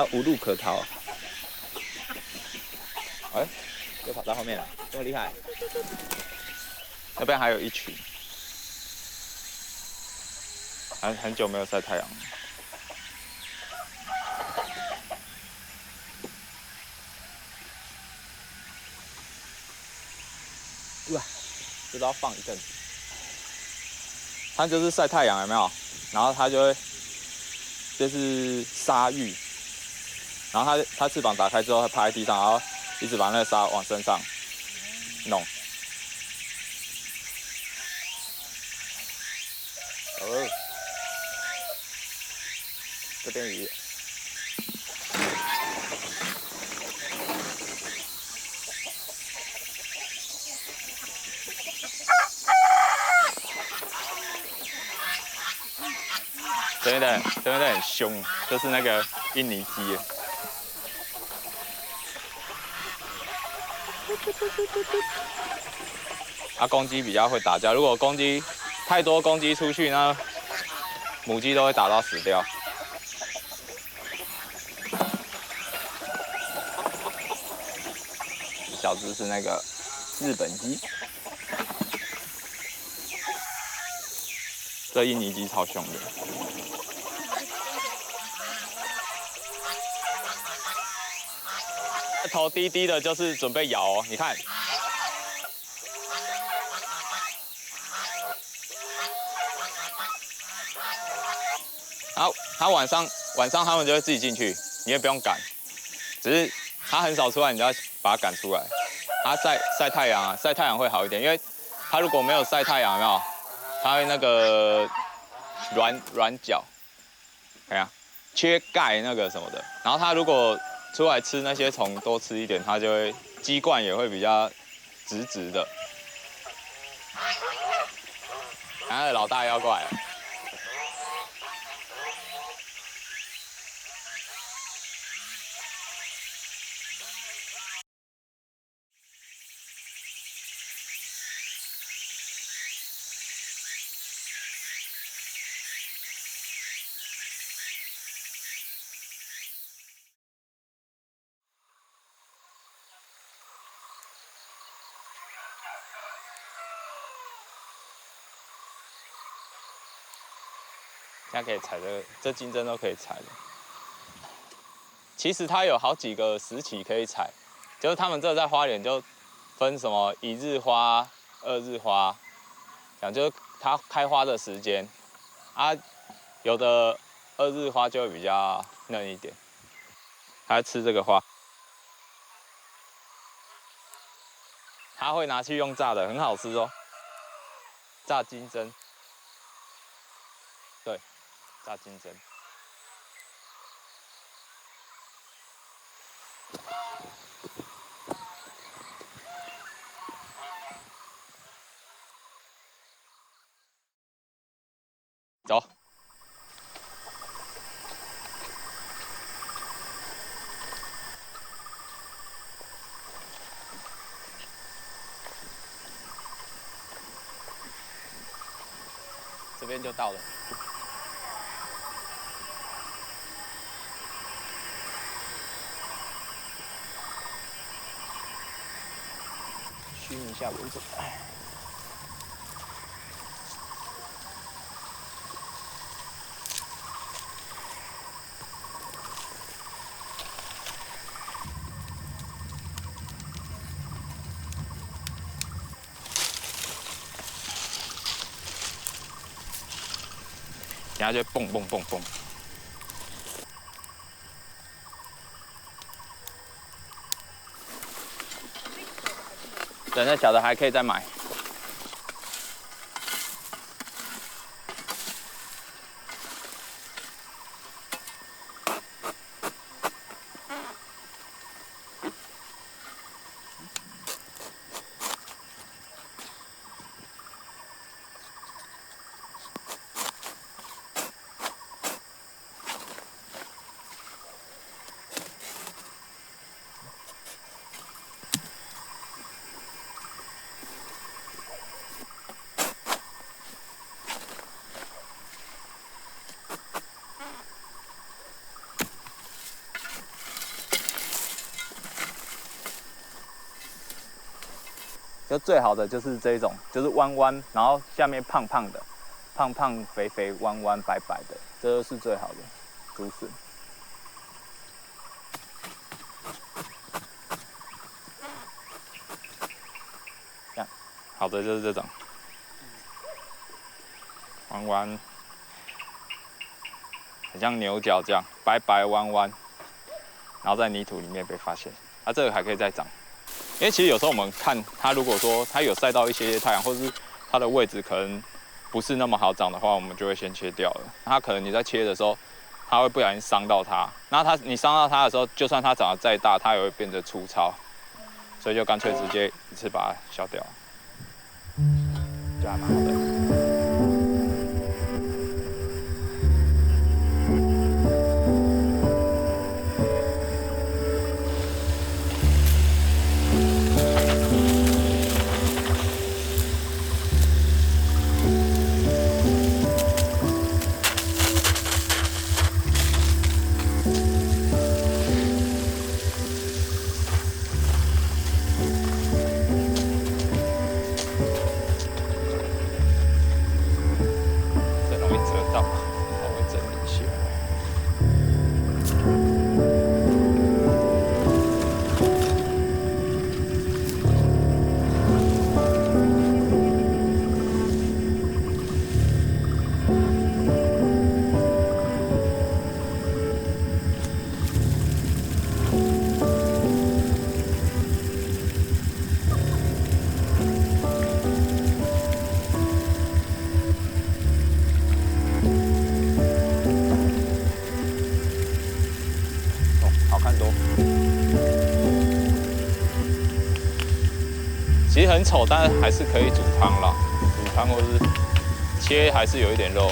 它无路可逃。哎，又跑到后面了，这么厉害！那边还有一群，很久没有晒太阳了。哇，这都要放一阵子。它就是晒太阳，有没有？然后它就会，这是沙浴，然后它翅膀打开之后，它趴在地上，然后一直把那个沙往身上弄。哦，这边鱼。这边的很凶，就是那个印尼鸡。公鸡比较会打架，如果太多公鸡出去，那母鸡都会打到死掉。小只是那个日本鸡，这印尼鸡超凶的。头低低的，就是准备咬哦，你看。然后它晚上它们就会自己进去，你也不用赶，只是它很少出来，你就要把它赶出来。它晒太阳啊，晒太阳会好一点，因为它如果没有晒太阳，有没有？它会那个软脚，哎呀，缺钙那个什么的。然后它如果出来吃那些虫，多吃一点，它就会鸡冠也会比较直直的。然后老大要过来了。现在可以采这金针都可以采了。其实它有好几个时期可以采，就是他们这在花莲就分什么1日花、2日花，讲就是它开花的时间啊，有的2日花就会比较嫩一点。它吃这个花，它会拿去用炸的，很好吃哦。炸金针，对，炸金针。走。这边就到了。熏一下为主。等下就蹦蹦蹦蹦。对，那小的还可以再买。就最好的就是这一种，就是弯弯，然后下面胖胖的，胖胖肥肥弯弯白白的，这就是最好的竹笋。这样，好的就是这种，弯弯，很像牛角这样，白白弯弯，然后在泥土里面被发现。啊，这个还可以再长。因为其实有时候我们看它，如果说它有晒到一些太阳，或是它的位置可能不是那么好长的话，我们就会先切掉了。它可能你在切的时候，它会不小心伤到它。那你伤到它的时候，就算它长得再大，它也会变得粗糙。所以就干脆直接一次把它削掉，就还蛮好的。其实很丑，但是还是可以煮汤啦，煮汤或是切还是有一点肉。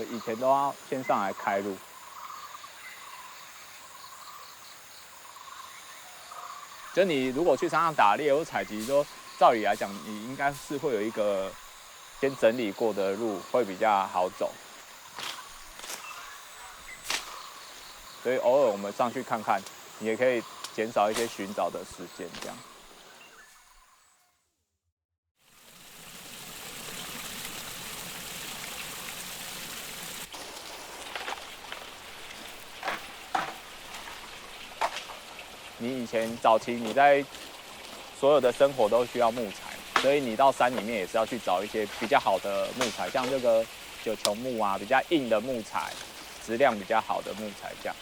以前都要先上来开路。就你如果去山上打猎或采集，说照理来讲，你应该是会有一个先整理过的路，会比较好走。所以偶尔我们上去看看，你也可以减少一些寻找的时间，这样。你以前早期你在所有的生活都需要木材，所以你到山里面也是要去找一些比较好的木材，像这个九琼木啊，比较硬的木材，质量比较好的木材这样。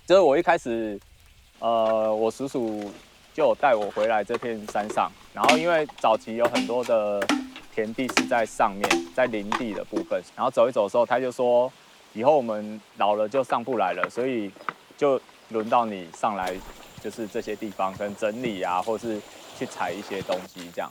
这是我一开始，我叔叔就有带我回来这片山上，然后因为早期有很多的田地是在上面，在林地的部分，然后走一走的时候，他就说，以后我们老了就上不来了，所以就轮到你上来，就是这些地方跟整理啊，或是去采一些东西这样。